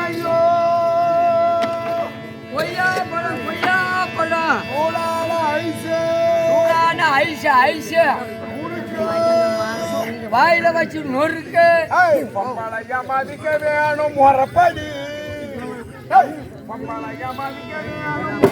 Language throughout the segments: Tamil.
ஐயோ பொய்யா படம் பொய்யா படம் ஐசு வாயில வச்சு நொறுக்கு மதிக்க வேணும் முறப்படி மதிக்க வேணும்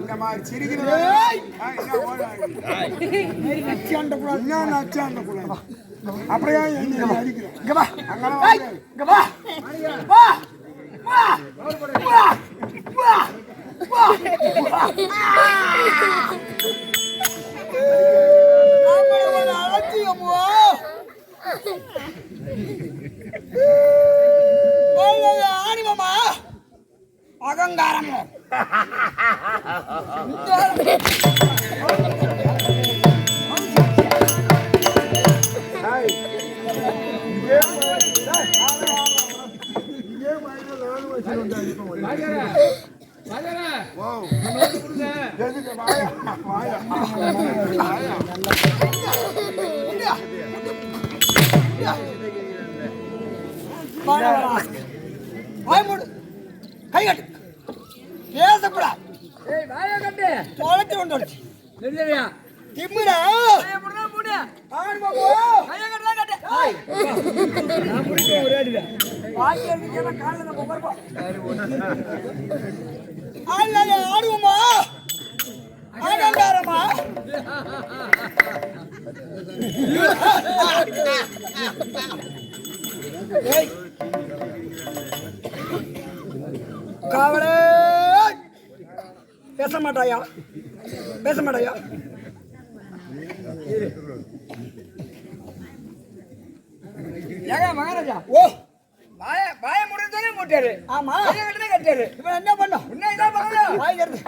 இந்த மாதிரி சிரிக்கிறது என்ன ஓடாது என்ன நச்சாண்ட கூடாது அப்படியே என்ன அடிக்கிறேன் இங்க வா அங்கெல்லாம் ஏய், இங்க வா வா வா வா வா வா அவளை அழைச்சியம்மா ஆணிவமா அகங்காரமோ கை கட்டு பேசக்கூடாது ஏய் வாயா கட்டு தொலைச்சு கொண்டு நில்லையா திம்முடா ஏய் முடா முடா ஆண் பாபு கைய கட்டல கட்டு நான் புடிச்ச ஒரே அடிடா வாங்கி எடுத்துட்டா கால்ல நம்ம பரப்பா ஆளல ஆடுவோமா ஆடங்காரமா ஏய் காவலே பேச மாட்டாயா ஏங்க மகாராஜா ஓ வாய முடிஞ்சோனே மூட்டாரு ஆமா கைய கட்டனே கட்டாரு இப்ப என்ன பண்ணோம் இன்னும் இதான் பண்ணணும் வாய் திறந்து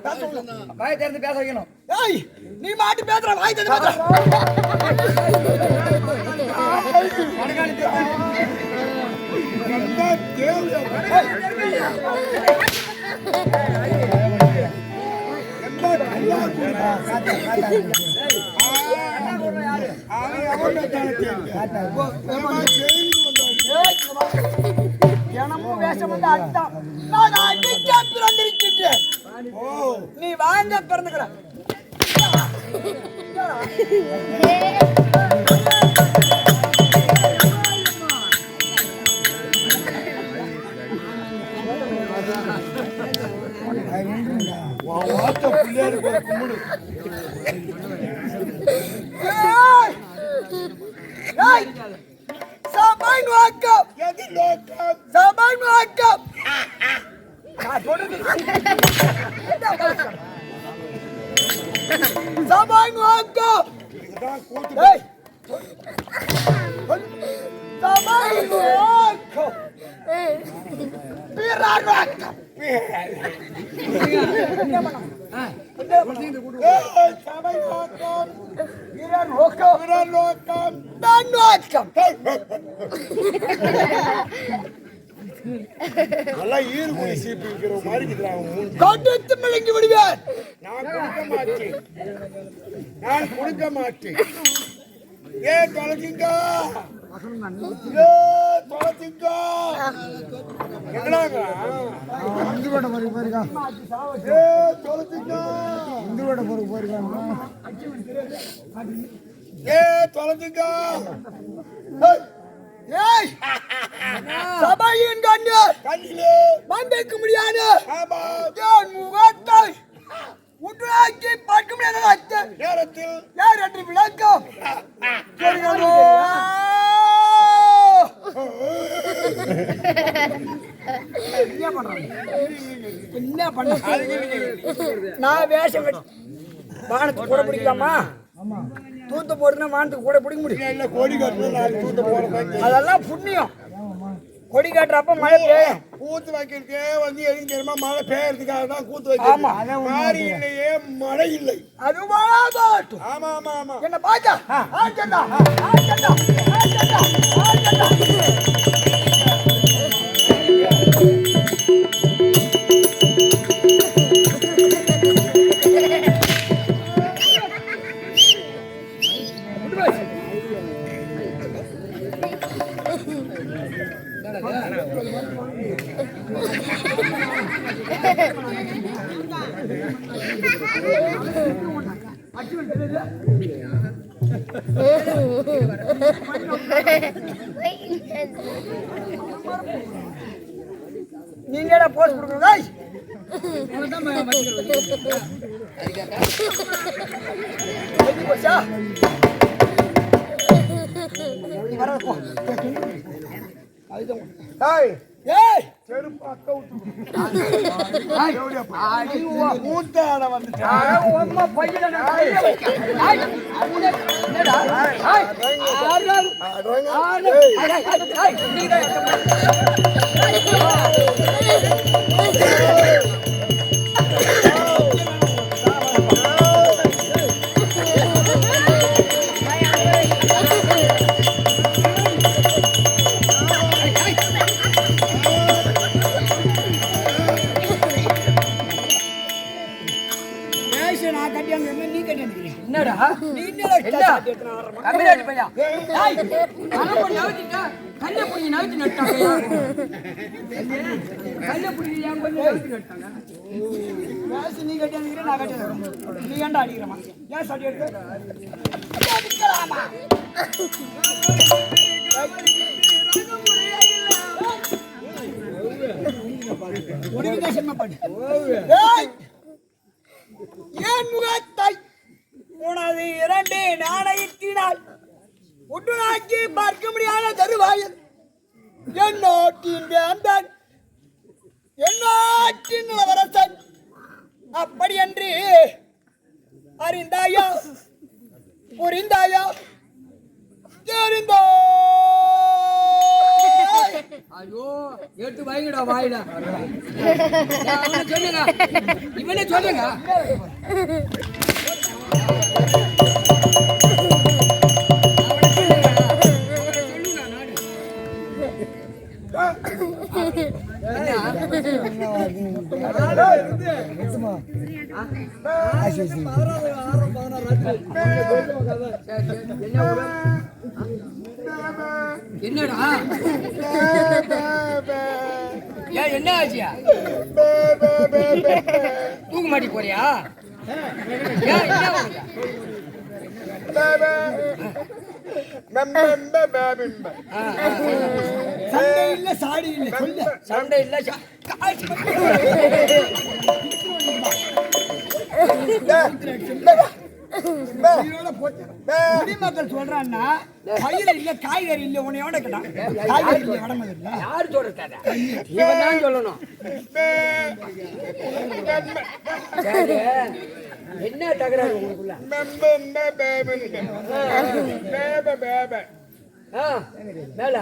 பேச சொல்லு. வாய திறந்து பேச வைக்கணும் ஏய் நீ மாட்டி பேசுற வாய் திறந்து பேசுற தினமும் வேஷம் வந்து அடித்தான் நான் அடிக்க பிறந்திருக்கின்றேன் நீ வாங்க பிறந்துக்கிற நல்லா ஈர்க்குடி சீப்பி இருக்கிற மாதிரி கடுத்து மிளங்கி விடுவேன் நான் கொடுக்க மாட்டேன் ஏ தொலைச்சிங்க தொலைச்சிங்க எங்கடாங்க இந்துவோட பொறுப்பு போயிருக்கா ஏ தொலைச்சிங்க இந்துவோட பொறுப்பு போயிருக்காங்க ஏ தொலைச்சிங்க ஏய் சபையின் கண்டு கண்ணிலே வந்திருக்க முடியாது ஆமா என் முகத்தை உண்டாக்கி பார்க்க முடியாத நேரத்தில் யார் என்று விளக்கம் தெரியுமோ? என்ன பண்ற நான் வேஷம் கட்டி வானத்துக்கு கூட பிடிக்கலாமா தூத்த போடுனா வானத்துக்கு கூட பிடிக்க முடியும் இல்ல கோடி கட்டணும் நாலு தூத்த போறேன் அதெல்லாம் புண்ணியம் கொடி காட்டுறப்ப மழை பெய்யும் கூத்து வைக்கிறதுக்கே வந்து எதுக்கு தெரியுமா மழை பெய்யறதுக்காக தான் கூத்து வைக்கிறது மாறி இல்லையே மழை இல்லை அது வராதாட்டும் ஆமா ஆமா ஆமா என்ன பாத்தா ஆச்சண்டா ஆச்சண்டா ஆச்சண்டா ஆச்சண்டா நீங்க போஸ்ட் கொடுக்குறதா போச்சா நீ வர போ ஏய் ஏய் செருப்பு அக்கா மூத்த ஆட வந்துட்டா அம்மா பையல என்னடா என்னடா நீ என்னடா கம்மியாடி பையா டேய் அரம்ப நவுத்திட்டா கல்ல புடி நவுத்தி நட்டாங்க கல்ல புடி ஏன் கொஞ்சம் நவுத்தி நட்டாங்க வாசி நீ கட்டி அடிக்கிற நான் கட்டி அடிக்கிறேன் நீ ஏன்டா அடிக்கிறமா ஏன் சட்டி எடுத்து அடிக்கலாமா ஒருவித செம்ம பண்ணு ஏய் ஏன் முகத்தை உனது 2 நாணயத்தினால் உட்டுநாக்கி பார்க்க முடியாத தருவாயில் என்னோட்டின் வேந்தன் என்னோட்டின் இளவரசன் அப்படி என்று அறிந்தாயா புரிந்தாயா தெரிந்தோ ஐயோ எடுத்து வாங்கிடா வாயில சொல்லுங்க இவனே சொல்லுங்க என்னடா ஏன் என்ன ஆச்சியா தூக்க மாட்டி போறியா சண்டை இல்ல சாடி இல்ல சொல்லு சண்டை இல்ல குடிமக்கள் சொல்றான்னா பயிர் இல்ல காய்கறி இல்ல உன்னையோட கேட்டான் காய்கறி இல்ல வடமது இல்ல யாரு சொல்றாங்க இவன் தான் சொல்லணும் என்ன தகராறு உங்களுக்குள்ள மேல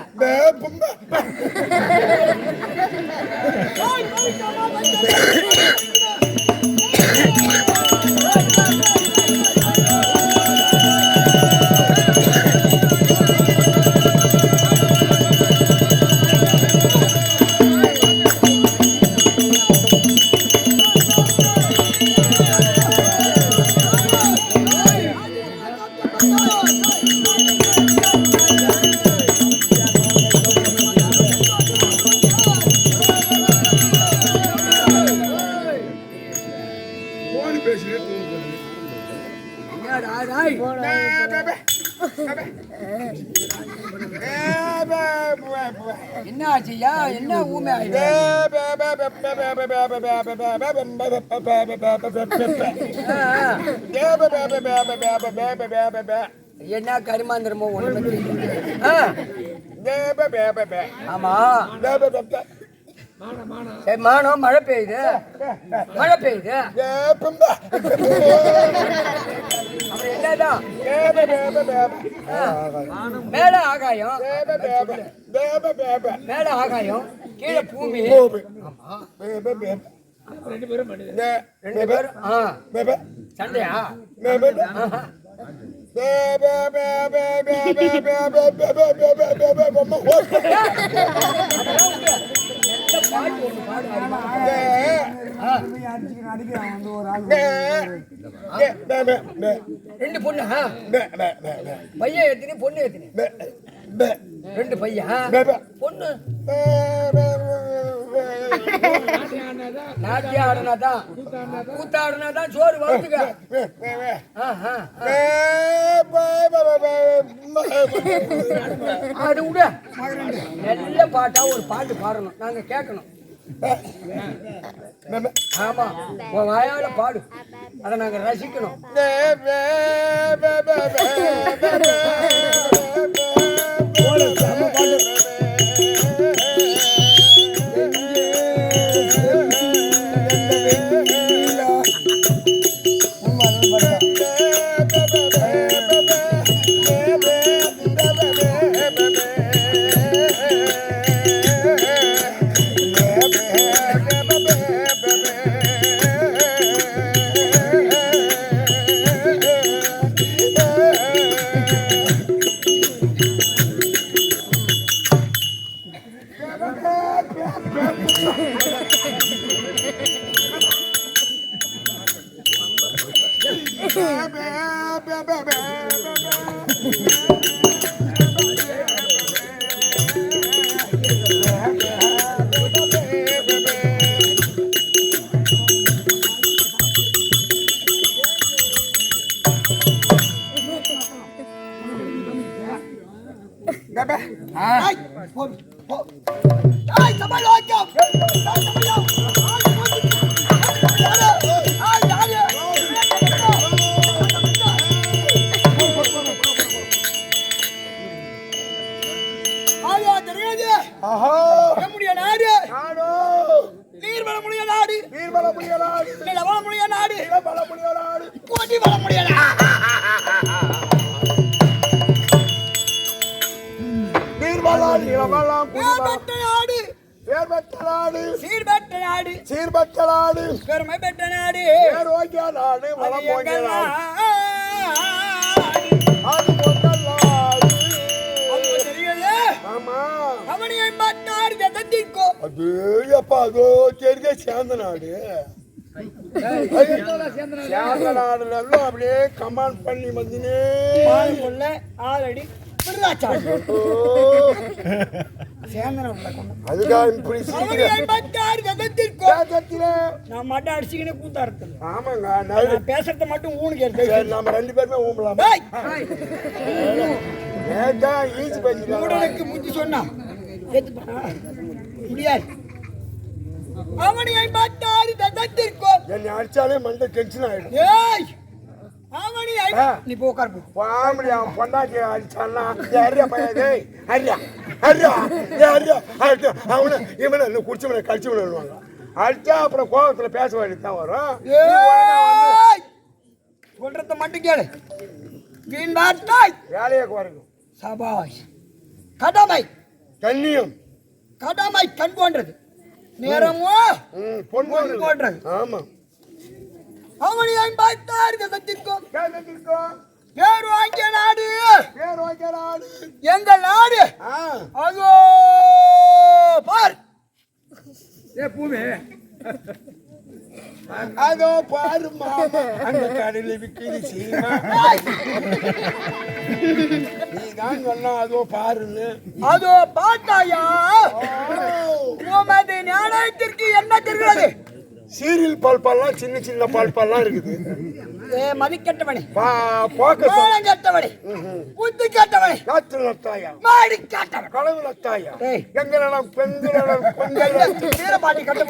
என்ன ஆச்சியா என்ன ஊமை என்ன கருமாந்திரமோ ஒண்ணு ஆமா மானம் மழை பெய்யுது அப்புறம் என்னதான் மேல ஆகாயம் கீழே பூமி ரெண்டு பேரும் சண்டையா ரெண்டு பொண்ணு பையன் எத்தனை பொண்ணு எத்தனை ரெண்டு பையன் பொண்ணு நாட்டியா ஆடுனாதான் கூத்தாடுனாதான் சோறு வளர்த்துக்க அது விட நல்ல பாட்டா ஒரு பாட்டு பாடணும் நாங்க கேட்கணும் ஆமா உன் வாயால பாடு அதை நாங்க ரசிக்கணும். சீர்பட்டலாடு பெருமை பெற்ற நாடு நாடு வளம் போகிற அதோ தெரிஞ்ச சேர்ந்த நாடு சேர்ந்த நாடுல எல்லாம் அப்படியே கமாண்ட் பண்ணி வந்துனே ஆல்ரெடி அதுதான் இப்படி நான் மட்டும் அடிச்சுக்கினே கூத்தாடுறது. ஆமாங்க பேசுறத மட்டும் ஊனுக்கு எடுத்து நம்ம 2 பேருமே ஊம்பலாம் ஈஸி பண்ணி முந்தி சொன்னா முடியாது. அவனை 56 தத்திற்கும் என்னை அடிச்சாலே மண்டை டென்ஷன் ஆயிடும். நீ போ உட்கார் பாம்படி அவன் பொண்டாட்டி அடிச்சான்னா ஹரியா பையன் ஹரியா ஹரியா ஹரியா அவனை இவனை குடிச்சவனை கழிச்சவனுவாங்க. அடிச்சா அப்புறம் கோபத்துல பேச வேண்டியதுதான் வரும். சொல்றத மட்டும் கேளு. வேலையை குறைக்கும். சபாஷ். கடமை கண்ணியம். கடமை கண் போன்றது, நேரமோ பொன் போன்றது. ஆமா. அவனை 56 தத்திற்கும் பேர் வாங்கிய நாடு எங்கள் நாடு. அதோ பார் பூமி அதோ பாரு அந்த கடையில விற்கிது சீமா நீதான் சொன்னா அதோ பாருன்னு. அதோ பார்த்தாயா உமது ஞானத்திற்கு என்ன தெரிகிறது? சீரியல் பல்பெல்லாம் சின்ன சின்ன பல்பெல்லாம் இருக்குது. மதிக்கட்டவனே, கட்டவனே, புத்தி கட்டவனே, மாடி கட்டவன், கடவுள் அத்தாயா, எங்களெல்லாம் பெண்களெல்லாம் பாட்டி கட்ட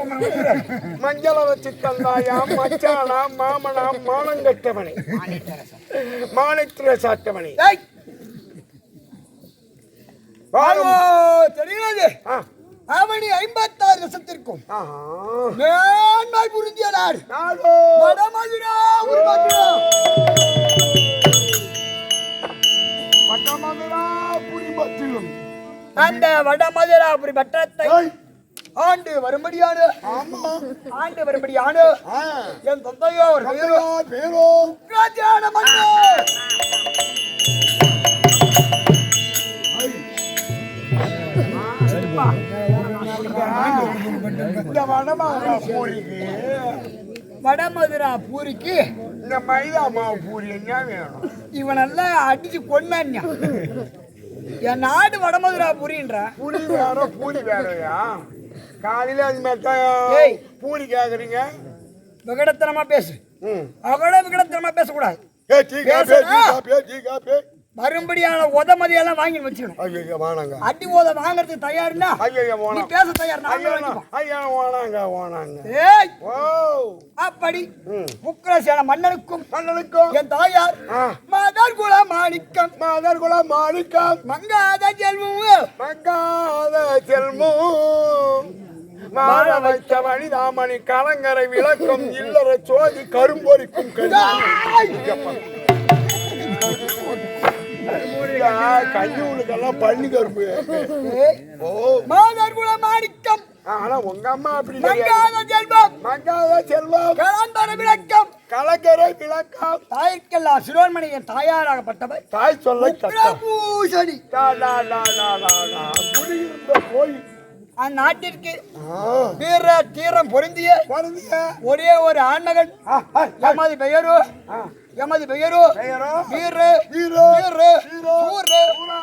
மஞ்சள வச்சு தந்தாயா, மச்சானா, மாமனா, மானம் கட்டவனே, மானத்திர சாத்தவனே. தெரியாது அவனி 56 வருஷத்திற்கும் மேன்மை புரிந்திய நாடு அந்த வடமதுராபுரி பட்டத்தை ஆண்டு வரும்படியான என் தந்தையோ ராஜான வடமதுரா பூரிக்கு இந்த மைதா மாவு பூரி என்ன வேணும்? இவனெல்லாம் அடிச்சு கொண்டான். என் நாடு வடமதுரா பூரின்ற பூரி வேணும். பூரி வேறையா? காலையில அது மாதிரி தான் பூரி கேக்குறீங்க. விகடத்தனமா பேசு. அவட விகடத்தனமா பேசக்கூடாது. மறுபடியான உதமதியெல்லாம் வாங்கி வச்சுக்கணும். ஐயோ வேணாங்க. அடி உத வாங்குறதுக்கு தயாருன்னா ஐயோ நீ வேணாம். பேச தயார். ஐயோ வேணாங்க வேணாங்க. ஏய் ஓ அப்படி உக்கிரசேன மன்னனுக்கும் மன்னனுக்கும் என் தாயார் மாதர்குல மாணிக்கம் மாதர்குல மாணிக்கம் மங்காத செல்வம் மங்காத செல்வம் மாற வைத்த வனிதாமணி கலங்கரை விளக்கும் இல்லற சோதி கரும்பொறிக்கும் கஞ்சூலுக்கெல்லாம் பண்ணி கரும்பு. ஓ மாதர்குல மாணிக்கம். ஆனா உங்க அம்மா அப்படி மங்காத செல்வம் மங்காத செல்வம் கலங்கரை விளக்கம் கலங்கரை விளக்கம். தாய்க்கெல்லாம் சிரோன்மணி என் தாயாராகப்பட்டவர் தாய் சொல்ல பூசணி போய் அந்நாட்டிற்கு வீர தீரம் பொருந்திய ஒரே ஒரு ஆண்மகன். எமது பெயரோ வீர வீர சூர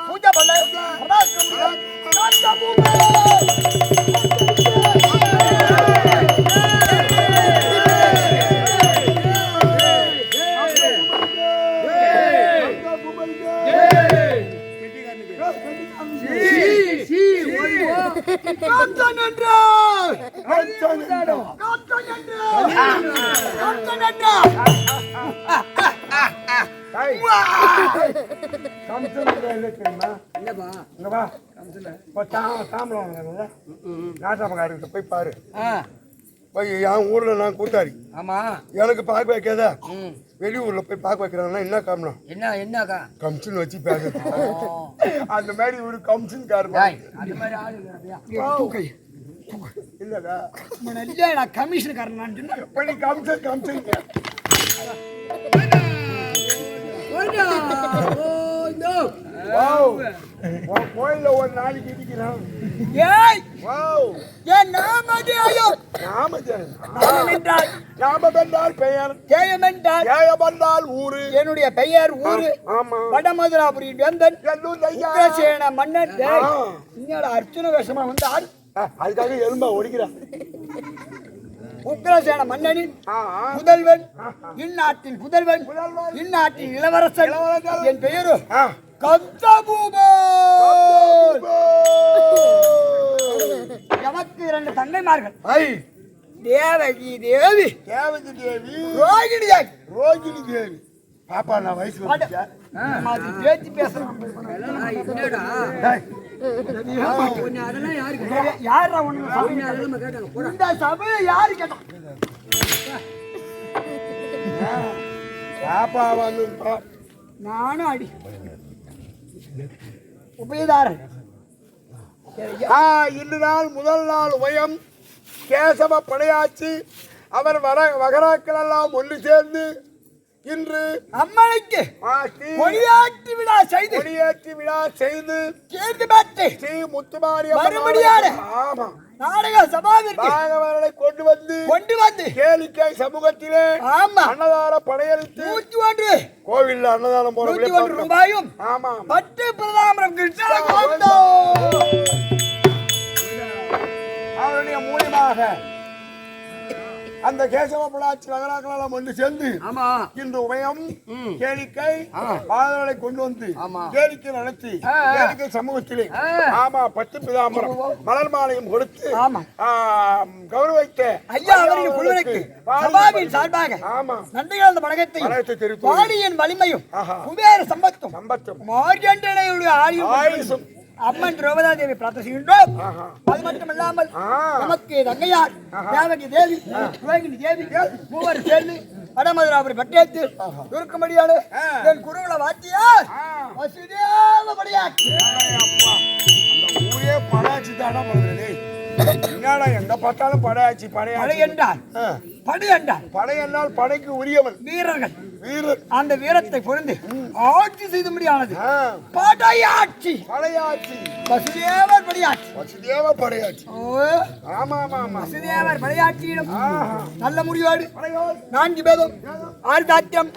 பூஜபல போய் பாரு. என் ஊர்ல நான் கூட்டாரி. ஆமா எனக்கு பார்க்க வைக்காதா? வெளியூர்ல போய் பார்க்க வைக்கிறாங்கன்னா என்ன காரணம்? என்னக்கா கம்சன் வச்சு பேசுறது. அந்த மாதிரி ஒரு கம்சன் காரணம் இல்லடா. நான் கமிஷனுக்காரன் பண்ணி கம்சன் கம்சன் கோயில்ல ஒரு நாளைக்கு இடிக்கிறான். என்னுடைய பெயர் ஊரு வடமதுராபுரி வேந்தன் மன்னர். அர்ச்சன வேஷமா வந்தார். அதுக்காக எலும்பா ஒடிக்கிறான். உக்கிரசேன மன்னனின் புதல்வன், இந்நாட்டின் புதல்வன், இந்நாட்டின் இளவரசன். என் பெயரு கந்தபூபன். எமக்கு 2 தங்கைமார்கள். தேவகி தேவி, தேவகி தேவி, ரோகிணி தேவி. ரோகிணி தேவி பாப்பா நான் வயசு பேச்சு பேசுறேன். யாரா இந்த சபையை யாரு கேட்டா? பாப்பா வந்து நானும் அடி உபயதாரன். இன்று நாள் முதல் நாள் உயம் கேசவ படையாச்சி அவர் வகராக்கள் எல்லாம் ஒன்று சேர்ந்து இன்று அம்மனுக்கு கொடியாற்றி விழா செய்து கேட்டு பார்த்து ஸ்ரீ முத்துமாரி மறுபடியாக ஆமா நாடக சபாவிற்கு நாகவர்களை கொண்டு வந்து கேளிக்கை சமூகத்திலே அன்னதான படையளித்து 101 கோவில்ல அன்னதானம் போற 101 ரூபாயும் ஆமா பட்டு பிரதாமரம் அவருடைய மூலியமாக அந்த கேசவ படாட்சி நகராக்களால் ஒன்று சேர்ந்து இன்று உபயம் கேளிக்கை பாதங்களை கொண்டு வந்து கேளிக்கை நடத்தி கேளிக்கை சமூகத்திலே ஆமா பட்டு பிதாம்பரம் மலர் மாலையும் கொடுத்து கௌரவித்த ஐயா அவருக்கு குழுவிற்கு சபாவின் சார்பாக ஆமா நன்றிகள் வணக்கத்தை தெரிவித்து வாணியின் வலிமையும் குபேர சம்பத்தும் மார்கண்டனையுடைய ஆயுசும் அம்மன் திரௌபதா தேவி பிரார்த்திக்கின்றோம். அது மட்டுமல்லாமல் நமக்கு தங்கையார் தேவகி தேவி, ரோகிணி தேவி மூவர் சேர்ந்து வடமதுராபுரி பட்டேத்து இருக்கும்படியான என் குருகுல வாத்தியார் வசுதேவ படையாட்சி. அந்த ஊரே படையாட்சி தானா பண்றது. என்னடா எங்க பார்த்தாலும் படையாட்சி படை என்றால் படைக்கு உரியவன் வீரர்கள். வீரர் அந்த வீரத்தை பொருந்து ஆட்சி செய்த முடியானது படையாட்சி. வசுதேவர் படையாட்சி. ஆமா ஆமா ஆமா வசுதேவர் படையாட்சியிடம் நல்ல முடிவோடு 4 பேதம் 6 தாத்தியம்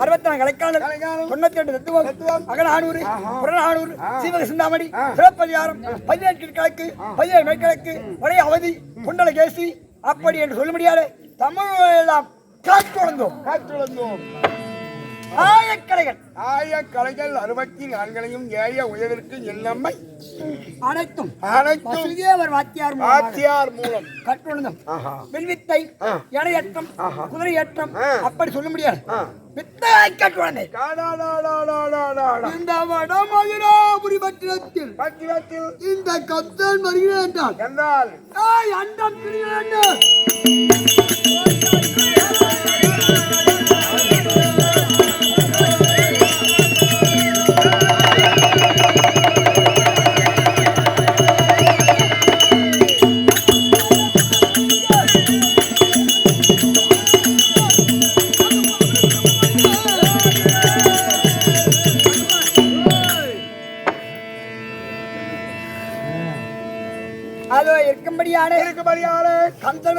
64 கலைக்காளர் 92 தத்துவம் அகநானூறு புறநானூறு சீவக சிந்தாமணி சிறப்பதிகாரம் 18 கிழக்கு 17 மேற்கிழக்கு வடைய அவதி குண்டல கேசி அப்படி என்று சொல்ல முடியாது. தமிழ் எல்லாம் காற்றுழந்தோம். ஆயக்கலைகள் 64 ஏய உயர்விற்கு எண்ணம்மை அனைத்தும் அனைத்தும் வசுதேவர் வாத்தியார் மூலம் கற்றுணர்ந்தோம். வில்வித்தை, இணையற்றம், குதிரையற்றம் அப்படி சொல்ல முடியாது. வித்தை கற்றுணர்ந்தே இந்த வடமதுராபுரி பட்டினத்தில் இந்த கத்தன் வருகிறேன் என்றால் அண்டம் பிரிகிறேன். அதோ இருக்கும்படியான கந்தன்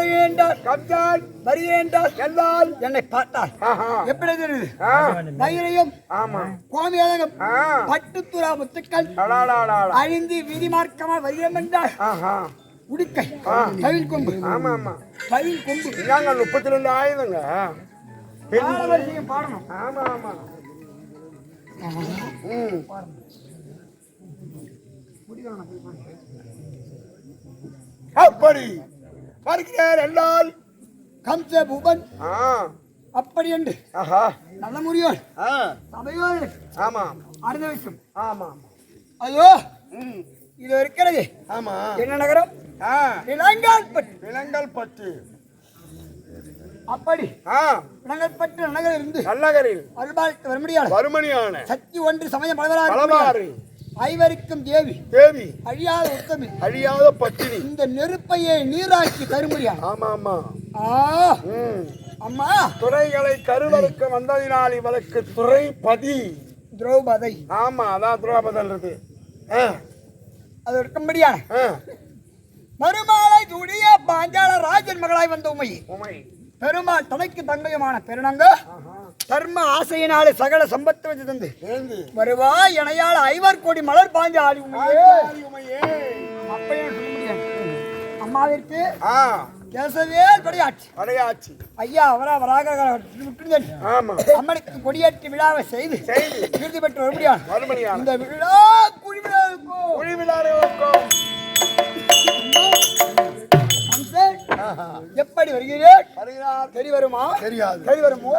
வருகிறேன் என்றால் என்னை பார்த்தால் எப்படி தெரியுது? மயிரையும் கோமியாதகம் பட்டுத்துறா முத்துக்கள் அழிந்து விதிமார்க்கமா வருகிறோம் என்றால் உடுக்கை கவில் கொம்பு கவில் கொம்பு 32 ஆயுதங்க பாடணும். ஆமா ஆமா அப்படி வருகிறார் என்றால் கம்ச பூபன் அப்படி என்று நல்ல முறியோர் சபையோர் ஆமா அடுத்த விஷயம் ஆமா ஐயோ இது இருக்கிறது. ஆமா என்ன நகரம்? விலங்கல்பட்டு. அப்படி விலங்கல்பட்டு நகரில் இருந்து நகரில் அருள்பாலித்து வருமணியான சக்தி ஒன்று சமயம் பலவாறு ஐவருக்கும் தேவி அழியாத உத்தமி அழியாத பத்தினி இந்த நெருப்பையை நீராக்கி தருமுடியா. ஆமா ஆமா அம்மா துறைகளை கருவறுக்க வந்ததினால் இவளுக்கு துறைபதி திரௌபதி. ஆமா அதான் திரௌபதி. அது இருக்கும்படியா மறுமாலை துடிய பாஞ்சால ராஜன் மகளாய் வந்த உமை பெருமாள் தனக்கு தங்கையுமான பெருநங்க தர்ம ஆசையினாலே சகல சம்பத்து வச்சு தந்து வருவா இணையால் 5 கோடி மலர் பாஞ்ச ஆடி உமையே. அப்பயே சொல்ல முடியாது. அம்மாவிற்கு கேசவேல் படையாட்சி ஐயா வராக அம்மனுக்கு கொடியேற்றி விழாவை செய்து விருது பெற்று வரும்படியா இந்த விழா குழிவிழாக்கும் எப்படி வருகிறேன் தெரி வருமா? தெரி வருமோ?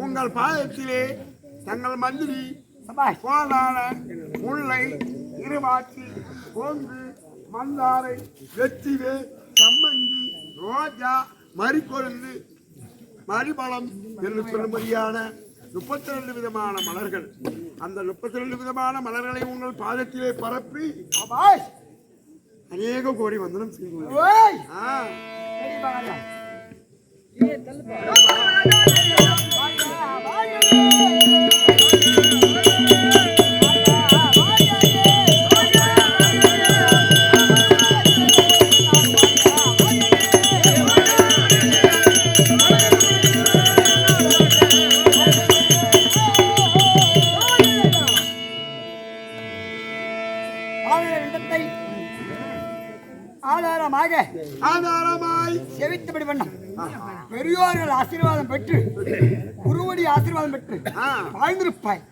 உங்கள் பாதத்திலே தங்கள் மந்திரி கோலான முல்லை இருவாச்சி கொங்கு மந்தாரை வெற்றிவே சம்மங்கி ரோஜா மறிக்கொழுந்து மறிபலம் என்று சொல்லும்படியான 32 விதமான மலர்கள். அந்த 32 விதமான மலர்களை உங்கள் பாதத்திலே பரப்பி அநேக கோடி வந்தனம் செய்வோம். ஆதாரமாய் செவித்தபடி வண்ணம் பெரியோர்கள் ஆசீர்வாதம் பெற்று குருவடி ஆசீர்வாதம் பெற்று வாழ்ந்திருப்பாய்.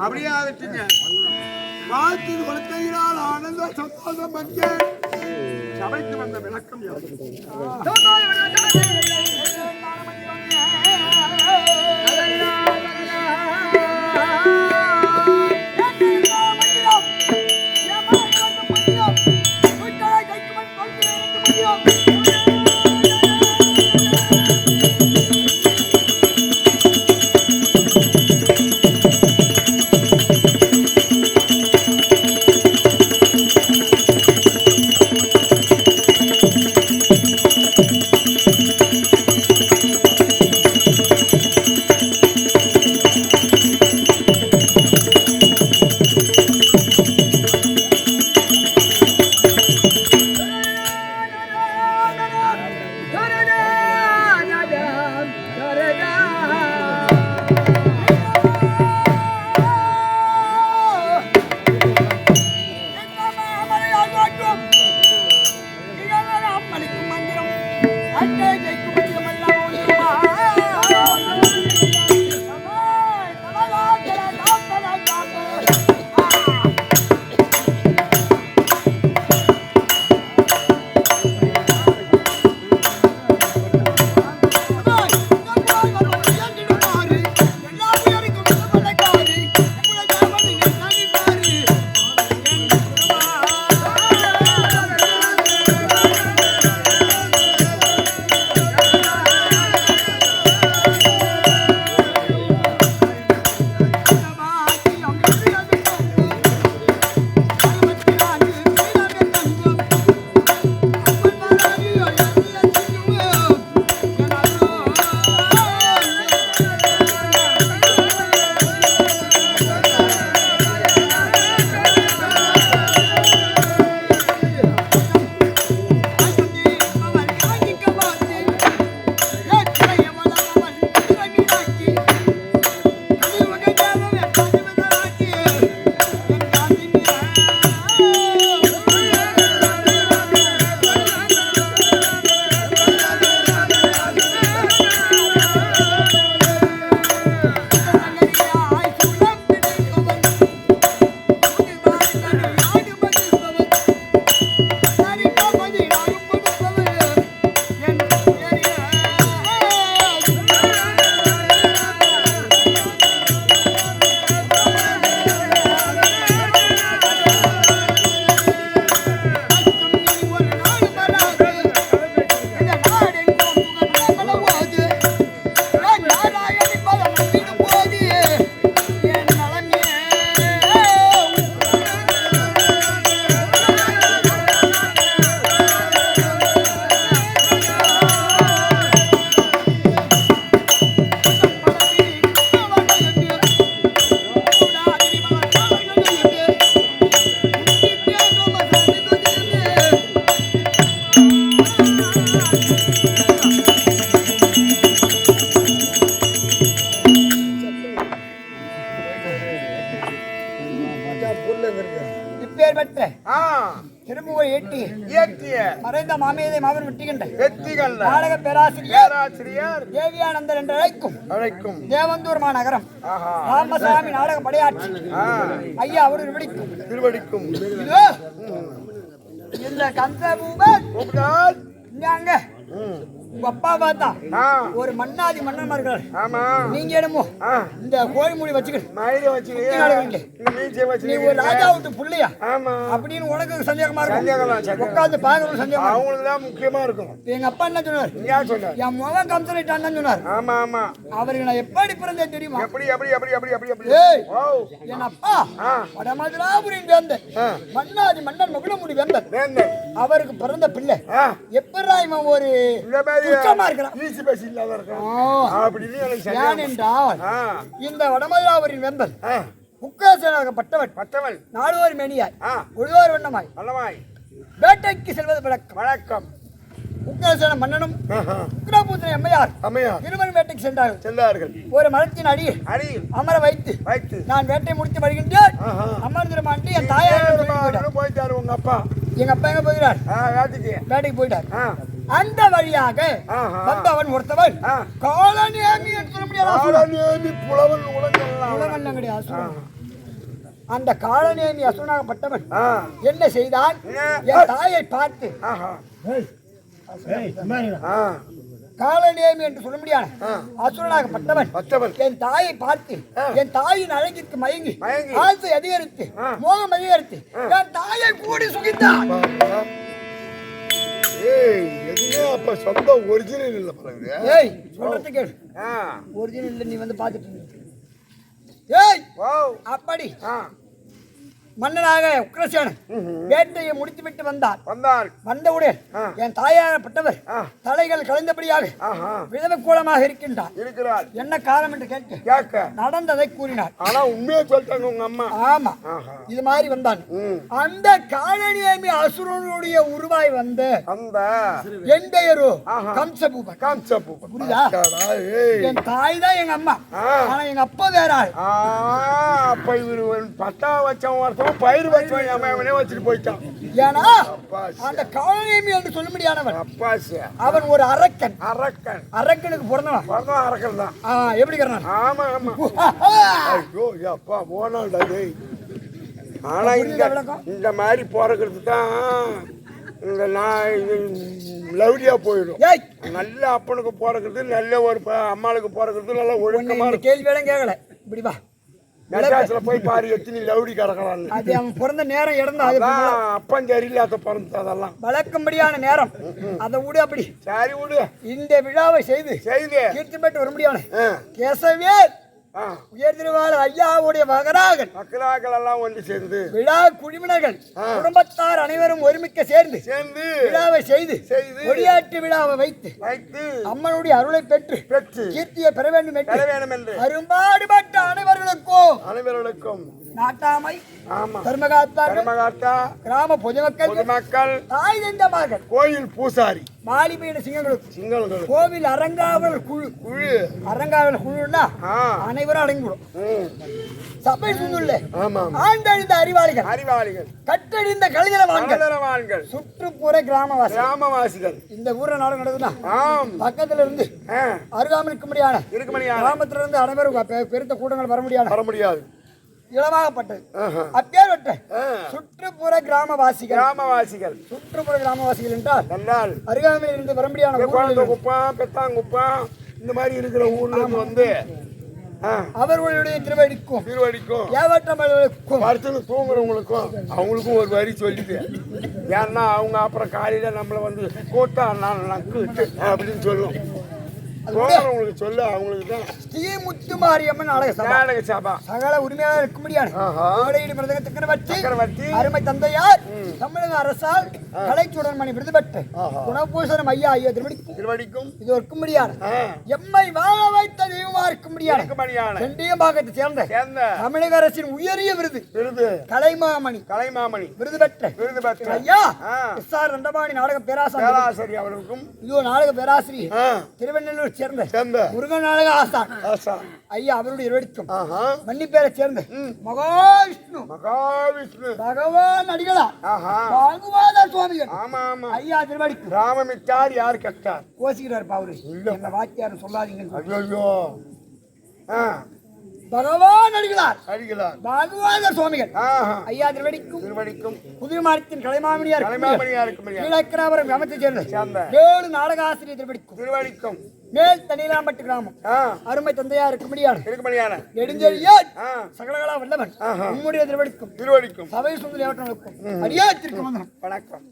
அப்படியே ஆகட்டுங்க. வாழ்த்து குழந்தைகளால் ஆனந்த சந்தோஷம் பங்கே சபைக்கு வந்த விளக்கம் இப்பேற்பட்ட திருமுக இயற்றிய மறைந்த மாமேதை மாபெரும் வெற்றிகண்ட நாடக பேராசிரியர் தேவியானந்தர் என்று அழைக்கும் தேவந்தூர் மாநகரம் ராமசாமி நாடக படையாட்சி ஐயா அவரு திருவடிக்கும் இந்த கந்தபூபன் அங்க உங்க அப்பா பார்த்தா ஒரு மன்னாதி மன்னன்மார்கள் நீங்க என்னமோ இந்த கோழி மூடி வச்சுக்கிட்டு நீ ஒரு ராஜா விட்டு புள்ளையா அப்படின்னு உனக்கு சந்தேகமா இருக்கும் உட்காந்து பாக்குறது சந்தேகம் அவங்களுக்கு தான் முக்கியமா இருக்கும். எங்க அப்பா என்ன சொன்னார் என் முகம் கம்சனிட்டான்னு சொன்னார். அவருக்கு நான் எப்படி பிறந்தேன் தெரியுமா? என் அப்பா வடமதுராபுரியின் வேந்தன் மன்னாதி மன்னன் மகுடமுடி வேந்தன் அவருக்கு பிறந்த பிள்ளை எப்படா இவன் ஒரு இந்த வடமதுராபுரியின் வேந்தன் முக்காசனாகப்பட்டவன் நாடுவோர் மேனியாய் ஒழுவோர் வண்ணமாய் வேட்டைக்கு செல்வது வழக்கம். முக்காசன மன்னனும் உக்ரபூசன அம்மையார் இருவரும் வேட்டைக்கு சென்றார்கள். ஒரு மரத்தின் அடியில் அமர வைத்து நான் வேட்டை முடித்து வருகின்றேன் அமர்ந்திரமாண்டி என் தாயார் போயிட்டாரு உங்க அப்பா. எங்க அப்பா எங்க போகிறார்? வேட்டைக்கு போயிட்டார். அந்த வழியாக வந்தவன் ஒருத்தவன் காலநேமி என்று சொல்ல முடியாது. புலவன் கிடையாது, அசுரன். அந்த காலநேமி அசுரனாகப்பட்டவன் என்ன செய்தான்? என் தாயை பார்த்து காலநேமி என்று சொல்ல முடியாது அசுரனாகப்பட்டவன் என் தாயை பார்த்து என் தாயின் அழகிற்கு மயங்கி ஆசை அதிகரித்து மோகம் அதிகரித்து என் தாயை கூடி சுகித்தான். அப்ப சொந்த ஒரிஜினல் இல்ல பாருங்க. ஏய் சொல்றது கேளு. ஒரிஜினல் இல்ல, நீ வந்து பாத்துட்டு இருந்த. ஏய் அப்படி மன்னனாக உக்ரசேனன் வேட்டையை முடித்துவிட்டு வந்தார். வந்தவுடன் என் தாயாரப்பட்டவர் தலைகள் கலைந்தபடியாக விதவ கோலமாக இருக்கிறார். என்ன காரணம் என்று கேட்க நடந்ததை கூறினார். ஆனா உண்மையை சொல்லிட்டாங்க உங்க அம்மா. ஆமா, இது மாதிரி வந்தான். அந்த காலநேமி அசுரனுடைய உருவாய் வந்து அந்த என் பெயரோ கம்சபூபன். புரியுதா? என் தாய் தான் எங்க அம்மா, ஆனா எங்க அப்பா வேற ஆள். அப்ப இவரு பட்டா வச்சவன் பயிர் வச்சவன் அவனே வச்சுட்டு போயிட்டான். ஏன்னா அந்த காலநேமி என்று சொல்ல முடியாதவன் அவன் ஒரு அரக்கன். அரக்கனுக்கு பிறந்தவன் அரக்கன் தான். எப்படி கரணன்? ஆமா ஆமா. ஐயோ அப்பா போனால்டா டேய். ஆனா இந்த மாதிரி போறதுக்கு தான் இந்த லவ்லியா போயிடும். நல்ல அப்பனுக்கு போறதுக்கு நல்ல ஒரு அம்மாளுக்கு போறதுக்கு நல்ல ஒழுக்கமா கேள்வி வேணும் கேட்கல. இப்படி வா போய் பாரு எத்தனை லவுடி கிடக்கலாம். அது அவன் பிறந்த நேரம் இடம் அப்பன் சரியில்லாத பிறந்த அதெல்லாம் வழக்கம்படியான நேரம். அதை விடு, அப்படி சரி விடு. இந்த விழாவை செய்து கீர்த்தி பெற்று வர முடியாது. கேசவே உயர் திருவாளர் ஐயாவுடைய மகனாக மக்களாக்கள் எல்லாம் ஒன்று சேர்ந்து விழா குழுவினர்கள் குடும்பத்தார் அனைவரும் ஒருமிக்க சேர்ந்து விழாவை செய்து கொடியாட்டு விழாவை வைத்து அம்மனுடைய அருளை பெற்று கீர்த்தியை பெற வேண்டும் என்று அரும்பாடுபட்ட அனைவர்களுக்கும் நாட்டாமை தர்மகாத்தா கிராம பொதுமக்கள் தாய் தந்தமார்கள் கோயில் பூசாரி மாலிபீட சிங்கங்களுக்கு கோவில் அரங்காவல் குழு குழுன்னா அனைவரும் அடங்கிவிடும். சபை சுந்துள்ள ஆண்டழிந்த அறிவாளிகள் கட்டழிந்த கலைஞரவான்கள் சுற்றுப்புற கிராமவாசிகள். இந்த ஊர்ல நாடு நடக்குதுன்னா பக்கத்துல இருந்து அருகாமல் இருக்க முடியாது. கிராமத்துல இருந்து அனைவரும் பெருத்த கூட்டங்கள் வர முடியாது. இளமாகப்பட்டது. அப்பேற்பட்ட சுற்றுப்புற கிராமவாசிகள் என்றால் அருகாமையில் இருந்து வர முடியாத குப்பம் பெத்தாங்குப்பம் இந்த மாதிரி இருக்கிற ஊர்ல வந்து அவர்களுடைய திருவடிக்கும் ஏவற்றவர்களுக்கும் படுத்து தூங்குறவங்களுக்கும் அவங்களுக்கும் ஒரு வரி சொல்லிட்டு, ஏன்னா அவங்க அப்புறம் காலையில நம்மள வந்து கூட்டா நக்கு அப்படின்னு சொல்லுவோம். உங்களுக்கு சொல்ல அவங்களுக்கு தான் ஸ்ரீ முத்துமாரியம்மன் நாடக சபா சகல உரிமையாக இருக்க முடியாது. சக்கரவர்த்தி அருமை தந்தையார் தமிழக அரசால் கலைச்சுடன்மணி விருது பெற்று குணபூஷணம் ஐயா திருவடிக்கும் இது இருக்க முடியாது. எம்மை வாழ வைத்த தெய்வமா இருக்க முடியாது. செண்டிய பாகத்தை சேர்ந்த தமிழக அரசின் உயரிய விருது கலைமாமணி விருது பெற்ற ஐயா எஸ்ஆர் ரண்டபாணி நாடக பேராசிரியர் அவர்களுக்கும் இது நாடக பேராசிரியர் திருவெண்ணூர் சேர்ந்த முருகன் நாடக ஆசான் ஐயா அவருடைய இருவடிக்கும் மன்னிப்பேரை சேர்ந்த மகாவிஷ்ணு பகவான் அடிகளார் பாகுவாத சுவாமிகள் ஐயா திருவடிக்கும் ராமமிட்டார் யார் கட்டார் கோசிக்கிறார் பாவரு இந்த வாக்கியாரும் சொல்லாதீங்க. பகவான் அடிகளார் பாகவாத சுவாமிகள் ஐயா திருவடிக்கும் புதுமாரத்தின் கலைமாமணியார் கீழக்கிராபுரம் கிராமத்தைச் சேர்ந்த 7 நாடக ஆசிரியர் திருவடிக்கும் மேல் தனிலாம்பட்டு கிராமம் அருமை தந்தையா இருக்க முடியாது நெடுஞ்செழியார் சகலகலா வல்லவன் உம்முடைய திருவடிக்கும் சபை சுந்தரி அவர்களுக்கும் அடியாத்திற்கு வணக்கம்.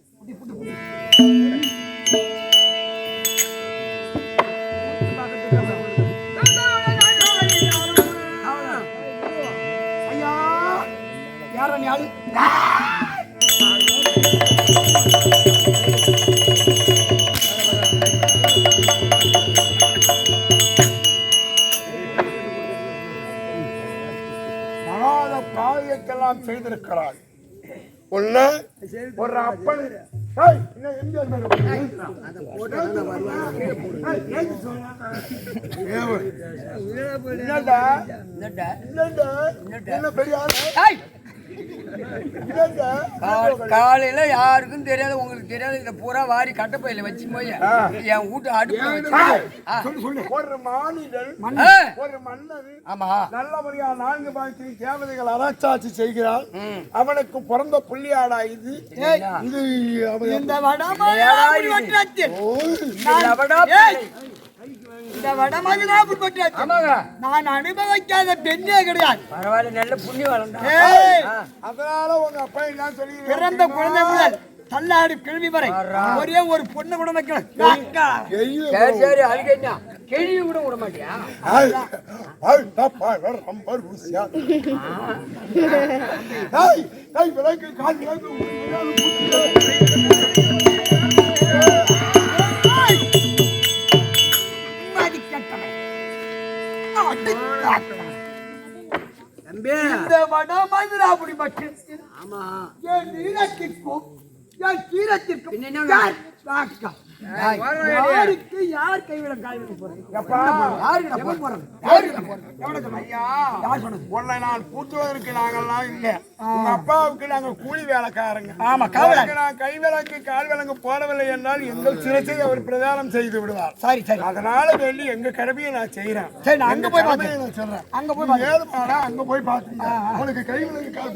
காரியத்தெல்லாம் செய்திருக்கிறாள். ஒரு அப்பன் காலையில யாருக்கும் தெரியாது, உங்களுக்கு தெரியாது. இத பூரா வாரி கட்டப்பையில வச்சு போய் என் வீட்டு அடுப்புல வச்சு ஒரு மாநிலம் ஒரு மன்னன் ஆமா நல்லபடியா 4 பாய்ச்சி தேவதைகள் அரசாட்சி செய்கிறாள். அவனுக்கு பிறந்த புள்ளியாடா இது. இது இந்த வடமாதிரி நான் அனுபவிக்காத பெண்ணே கிடையாது. பரவாயில்ல, நல்ல புண்ணியம் வளர்ந்தா. அதனால உங்க அப்பா என்ன சொல்லி பிறந்த குழந்தை முதல் தள்ளாடு கிழவி வரை ஒரே ஒரு பொண்ணு கூட வைக்கல. சரி, அதுக்கு என்ன கேள்வி கூட விட மாட்டியா? ரொம்ப ருசியா இந்த வட மதுராபுரி மட்டும் என் நீளத்திற்கும் என் கீரத்திற்கும் யாருக்கு யார் கைவிடம் காய்விட உன்னை நான் கூட்டுவதற்கு நாங்கள்லாம் இல்ல. உங்க அப்பாவுக்கு நாங்கள் கூலி வேலைக்காரங்க. ஆமா, நான் கை விலங்கு கால் விலங்கு போடவில்லை என்றால் எங்கள் சிரசை அவர் பிரதானம் செய்து விடுவார். சரி சரி, அதனால வேண்டி எங்க கடமையை நான் செய்யறேன். சரி, நான் அங்க போய் நான் சொல்றேன். அங்க போய் ஏழு மாடா அங்க போய் பாத்துங்க. உனக்கு கை விலங்கு கால்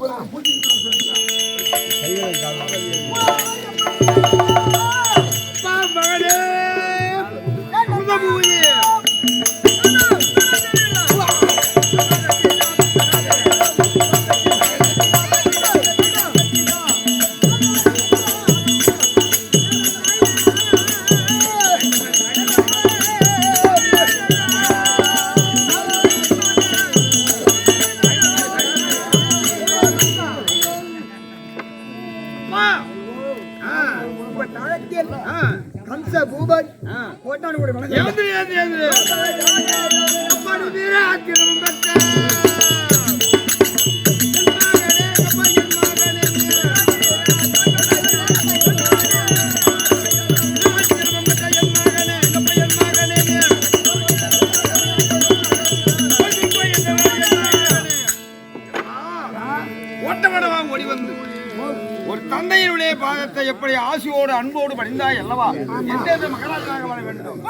கம்ச பூபன் கோட்டானு கூட ஒரு தந்தையினுடைய பாதத்தை எப்படி ஆசையோடு அன்போடு பணிந்தாய் அல்லவா எந்த மகனாக வர வேண்டும்.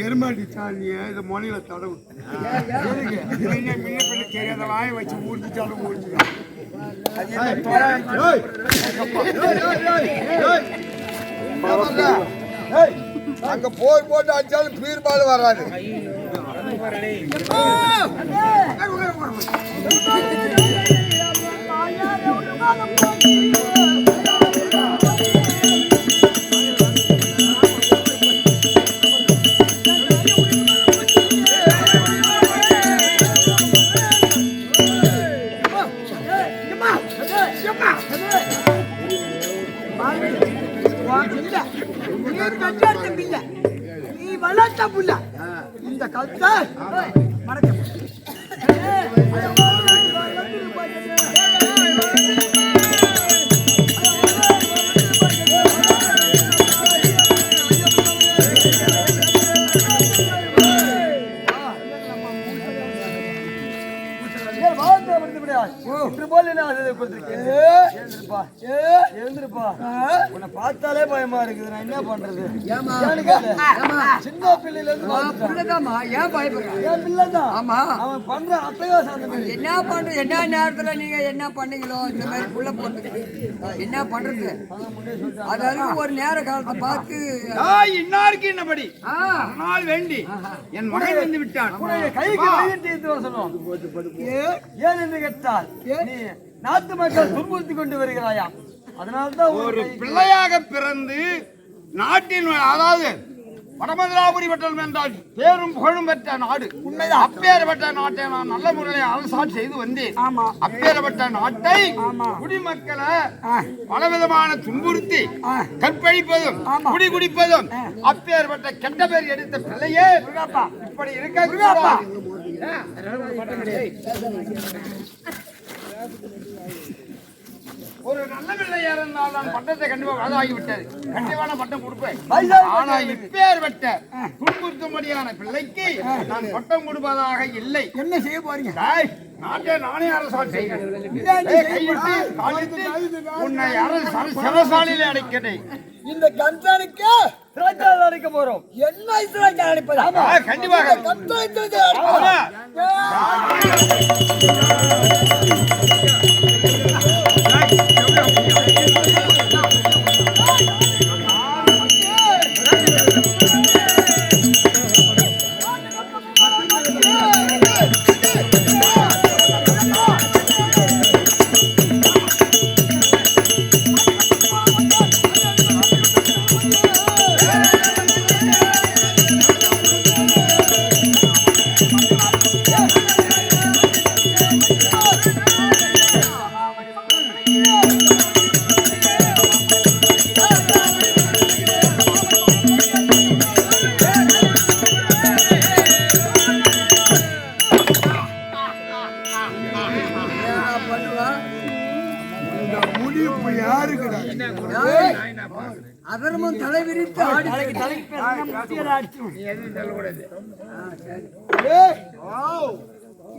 எருமாட்டி சாணிய இதை மொழியில தடவு தெரியாத வாயை வச்சு ஊர்த்திச்சாலும் ஊர்த்திக்கலாம். அங்க போய் போட்டு அடிச்சாலும் பீர்பாடு வராது. நீ வளர்த்த புள்ள இந்த கல்த்தை மறக்க உன்னை பார்த்தாலே பயமா இருக்குது. நான் என்ன பண்றது? சின்ன பிள்ளைல இருந்து ஏன் பயப்படுறேன்? ஆமா, அவன் பண்ற அட்டகாசம் என்ன பண்ற, என்ன நேரத்துல நீங்க என்ன பண்ணீங்களோ இந்த மாதிரி புள்ள போட்டு என்ன பண்றது? அதாவது ஒரு நேர காலத்தை பார்த்து இன்னாருக்கு என்னபடி நாள் வேண்டி என் மகன் வந்து விட்டான். கைக்கு சொல்லுவோம். ஏன் என்று கேட்டால் நீ நாட்டு மக்கள் துன்புறுத்தி கொண்டு வருகிறாயா? அதனால்தான் ஒரு பிள்ளையாக பிறந்து நாட்டின் அதாவது வடமதுராபுரி வட்டம் என்றால் பேரும் புகழும் பெற்ற நாடு. உண்மைதான். அப்பேற்பட்ட நாட்டை நான் நல்ல முறையில் அரசாட்சி செய்து வந்தேன். ஆமா. அப்பேற்பட்ட நாட்டை குடிமக்களை பலவிதமான துன்புறுத்தி கற்பழிப்பதும் குடிப்பதும் அப்பேற்பட்ட கெட்ட பேர் எடுத்த பிள்ளையே இப்படி இருக்க ஒரு நல்ல பிள்ளையா இருந்தால் நான் பட்டத்தை கண்டிப்பா வயதாகிவிட்டது, கண்டிப்பான பட்டம் கொடுப்பேன். ஆனா இப்பேற்பட்ட துன்புறுத்தும்படியான பிள்ளைக்கு நான் பட்டம் கொடுப்பதாக இல்லை. என்ன செய்ய போறீங்க? நாட்டை நானே அரசாட்சி செய்கிறேன். உன்னை சிறைசாலையிலே அடைக்கிறேன். இந்த கம்சானுக்கு சிறைச்சாலையில் அடைக்க போறோம். என்ன சிறைச்சாலை அடைப்பதா? கண்டிப்பாக அதர்மம் தலை விரித்து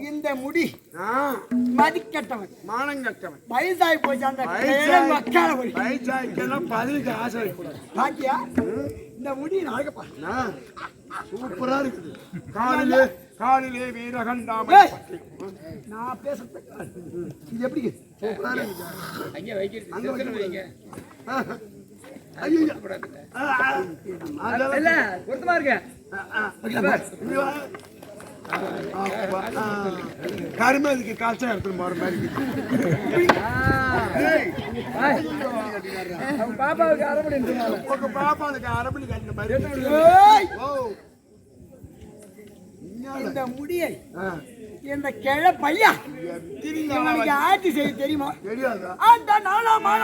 இந்த முடி மதிக்கட்டவன் மானங்கட்டவன் வயசாகி போச்சு. அந்த வயசாய்க்கெல்லாம் பதிலுக்கு ஆசை பாக்கியா இந்த முடி நாளைக்கப்பா சூப்பரா இருக்குது. காலிலே வீரகண்டாம நான் பேசுறது இது எப்படி சூப்பரா இருக்குது. பொருத்தமா இருக்கு. கருமதிக்கு காய்ச்சல் எடுத்துட்டு போற மாதிரி பாப்பாவுக்கு அரபடி உங்க பாப்பாவுக்கு அரபடி கட்டின மாதிரி. இந்த முடியை இந்த கிழ பையன் இவனுக்கு ஆட்சி செய்ய தெரியுமா? தெரியாதா? அந்த நாளாமான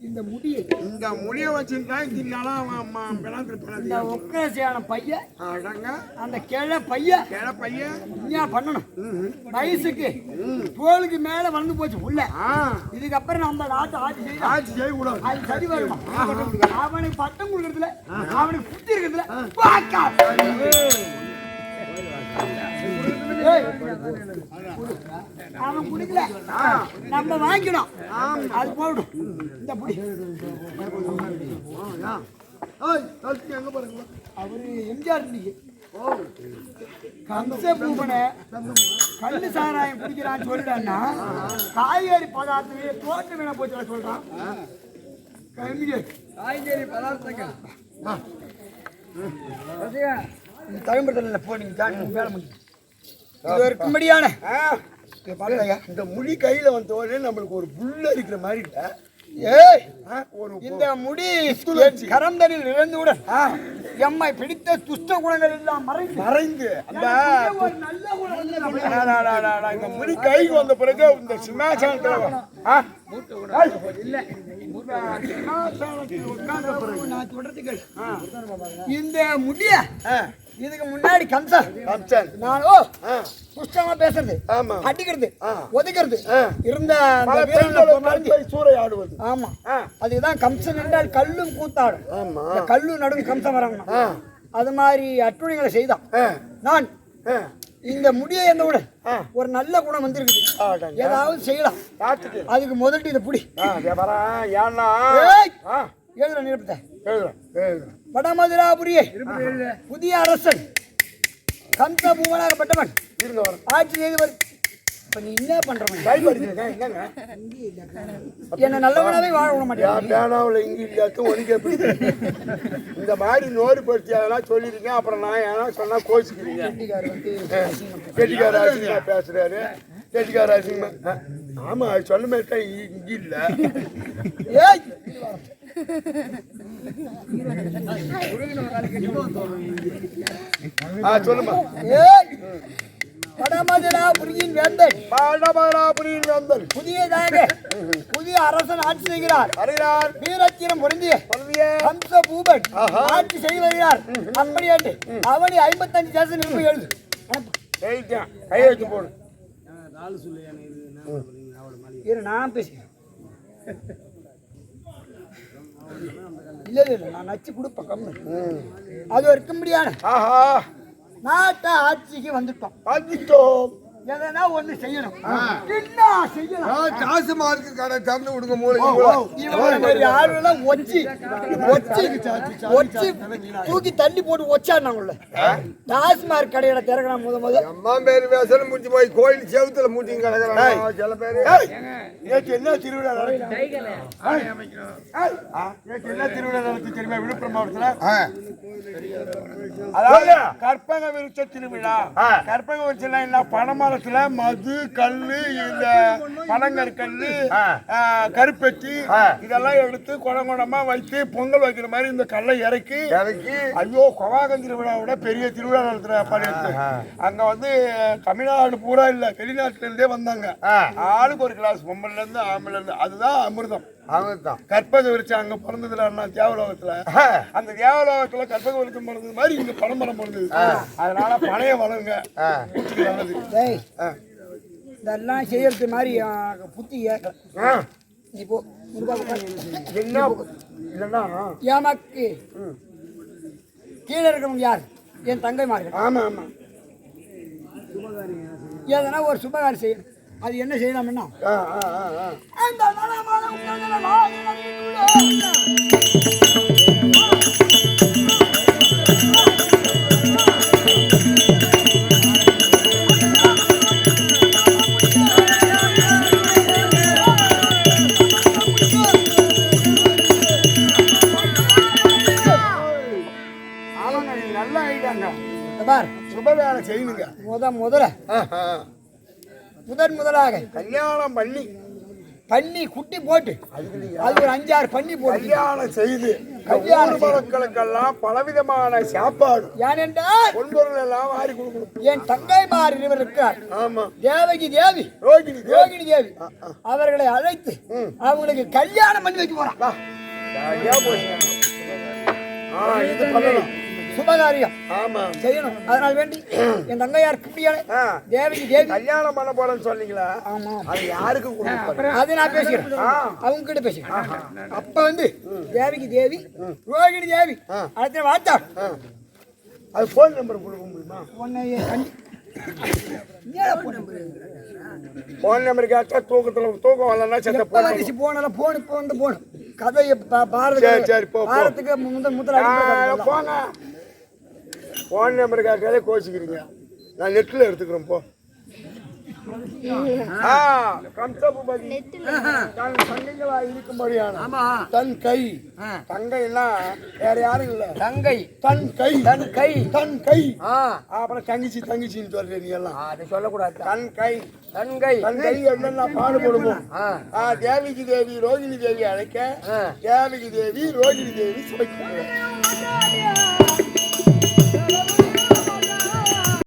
இந்த முடிய வச்சிருந்தா ஒக்கரசியான பையன் அடங்க அந்த கிழ பையன் என்ன பண்ணணும்? வயசுக்கு தோளுக்கு மேல வந்து போச்சு உள்ள. இதுக்கப்புறம் நம்ம நாட்டை ஆட்சி செய்யக்கூடாது. அது சரி வருமா? அவனுக்கு பட்டம் கொடுக்கறதுல அவனுக்கு புத்தி இருக்கிறதுல அவன் குடிக்கல, நம்ம வாங்கிக்கணும். அது போடும். இந்த புடி அவரு எம்ஜிஆர் கம்ச பூபனை கல்லு சாராயம் குடிக்கிறான்னு சொல்லிட்டான்னா காய்கறி பதார்த்தமே தோட்டம் வேணா போச்சு சொல்றான். காய்கறி பதார்த்தங்கள் தகும்படுத்தல போனீங்க வேலை முடியும். இது ஒரு கும்படியான இந்த முடி கையில வந்தோடனே நம்மளுக்கு ஒரு புல் அடிக்கிற மாதிரி இல்ல. இந்த முடி கரந்தனில் இழந்தவுடன் எம்மை பிடித்த துஷ்ட குணங்கள் எல்லாம் மறைந்து அந்த இந்த முடி கைக்கு வந்த பிறகு இந்த சிம்மாசனத்துல இந்த முடிய இதுக்கு முன்னாடி கம்சன் நானோ புஷ்டமா பேசுறது, அடிக்கிறது, ஒதுக்கிறது இருந்த சூறையாடுவது. ஆமா, அதுதான் கம்சன் என்றால் கல்லும் கூத்தாடும். கல்லு நடுவு கம்சன் வரணும். அது மாதிரி அட்டுழிகளை செய்தான். நான் இந்த முடியை என்ன விட ஒரு நல்ல குணம் வந்துருக்குது, ஏதாவது செய்யலாம். அதுக்கு முதல்ட்டு இதை புடி. எழுதுற நிரப்பத்தை வடமதுராபுரியை புதிய அரசன் கந்த பூமனாகப்பட்டவன் ஆட்சி செய்து வரும். இப்ப நீ என்ன பண்றவன்? என்ன நல்லவனாவே வாழ விட மாட்டேன். இந்த மாதிரி நோறு படுத்தியாதான் சொல்லிருக்கேன். அப்புறம் நான் ஏன்னா சொன்னா கோச்சிக்கிறீங்க. கெட்டிக்கார அசிங்கமா பேசுறாரு. கெட்டிக்கார அசிங்கமா. ஆமா சொல்ல மாதிரி இங்க இல்ல. சொல்லுமா. வடமதுராபுரியின் வேந்தன் புதியதாக புதிய அரசன் ஆட்சி செய்கிறார். வீரத்திரம் பொருந்திய ஹம்ச பூபன் ஆட்சி செய்து வருகிறார். அப்படி என்று அவனை 55 தேசம் நிரூபி எழுது. கையெழுத்து போடு. நான் பேசுகிறேன். இல்ல நான் நச்சு கொடுப்பேன் கம்மி. அது ஒரு இருக்கும்படியான நாட்டை ஆட்சிக்கு வந்துட்டோம். எதனா ஒண்ணு செய்யணும். என்ன செய்யலாம்? காசு மார்க்கு கடை திறந்து விடுங்க. மூளை ஆளுலாம் ஒச்சி தூக்கி தள்ளி போட்டு ஒச்சாருனாங்கல்ல. டாஸ்மார்க் கடையில திறக்கிறான் முதல் அம்மா பேரு வேசல முடிஞ்சு போய் கோயில் செவத்துல மூட்டிங்க கிடக்குறாங்க சில பேரு. என்ன திருவிழா என்ன திருவிழா நடத்தி தெரியுமா? விழுப்புரம் மாவட்டத்துல அதாவது கற்பக விருட்ச திருவிழா. கற்பக விருட்சம் என்ன? பணமரத்துல மது, கல்லு, இந்த பனங்கற்கல்லு, கருப்பெட்டி இதெல்லாம் எடுத்து குடங்குடமா வைத்து பொங்கல் வைக்கிற மாதிரி இந்த கல்லை இறக்கி ஐயோ கொவாகன் திருவிழாவோட பெரிய திருவிழா நடத்துற பாடி எடுத்து அங்க வந்து தமிழ்நாடு பூரா இல்ல வெளிநாட்டுல இருந்தே வந்தாங்க. ஆளுக்கு ஒரு கிளாஸ் பொம்பல்ல இருந்து ஆம்பளை இருந்து. அதுதான் அமிர்தம். கற்பக விருட்சம் அங்க பிறந்ததுல தேவலோகத்துல. அந்த தேவலோகத்துல கற்பக விருட்சம் பிறந்தது மாதிரி இங்க பனமரம் பிறந்தது. அதனால பனைய வளருங்க. இதெல்லாம் செய்யறது மாதிரி புத்தி இப்போ ஏமாக்கு கீழே இருக்கணும் யார்? என் தங்கைமார்கள். ஆமா ஆமா. எதனா ஒரு சுபகாரம் செய்யணும். அது என்ன செய்யலாம்னா நல்லா ஆயிட்டாங்க. சுபகாரம் செய்யுங்க. முதலாக கல்யாணம் பண்ணி குட்டி போட்டு அது ஒரு 5-6 பண்ணி போட்டு கல்யாணம் செய்து கல்யாண மக்களுக்கெல்லாம் பலவிதமான சாப்பாடு ஏனென்றால் பொன்பொருள் எல்லாம் வாரி கொடுக்கணும். என் தங்கைமார் இருவர் இருக்கிறார். ஆமா. தேவகி தேவி, ரோகிணி தேவி அவர்களை அழைத்து அவங்களுக்கு கல்யாணம் பண்ணி வைக்க போறான். இது பண்ணலாம். சுபகாரியம் ஆமா செய்யணும். அதனால வேண்டி என் தங்கையார் குட்டியால தேவகி தேவி கல்யாணம் பண்ண போறேன்னு சொன்னீங்களா? ஆமா. அது யாருக்கு கொடுக்கணும்? அது நான் பேசுகிறேன். அவங்க கிட்ட பேசுகிறேன். அப்ப வந்து தேவகி தேவி, ரோகிணி தேவி அடுத்த வார்த்தா அது போன் நம்பர் கொடுக்க முடியுமா? போன் நம்பர் கேட்டா தூக்கம் வரலன்னா செத்த போனாலும் போன் கதையை பாரத்துக்கு முதல் போங்க. போன் நம்பர் கேட்காதே கோச்சிக்கிறீங்க. நான் நெட்ல எடுத்துக்கிறேன். போ இருக்கும்படியான தன் கை தங்கைன்னா வேற யாரும் இல்ல. தங்கை தன் கை தன் கை தன் கை. அப்புறம் தங்கச்சின்னு சொல்றீங்க எல்லாம். அதை சொல்லக்கூடாது. தன் கை தன் கை என்னென்ன பாடுபடுவோம். தேவிக்கு தேவி ரோகிணி தேவி அழைக்க தேவிக்கு தேவி ரோகிணி தேவி சமைக்க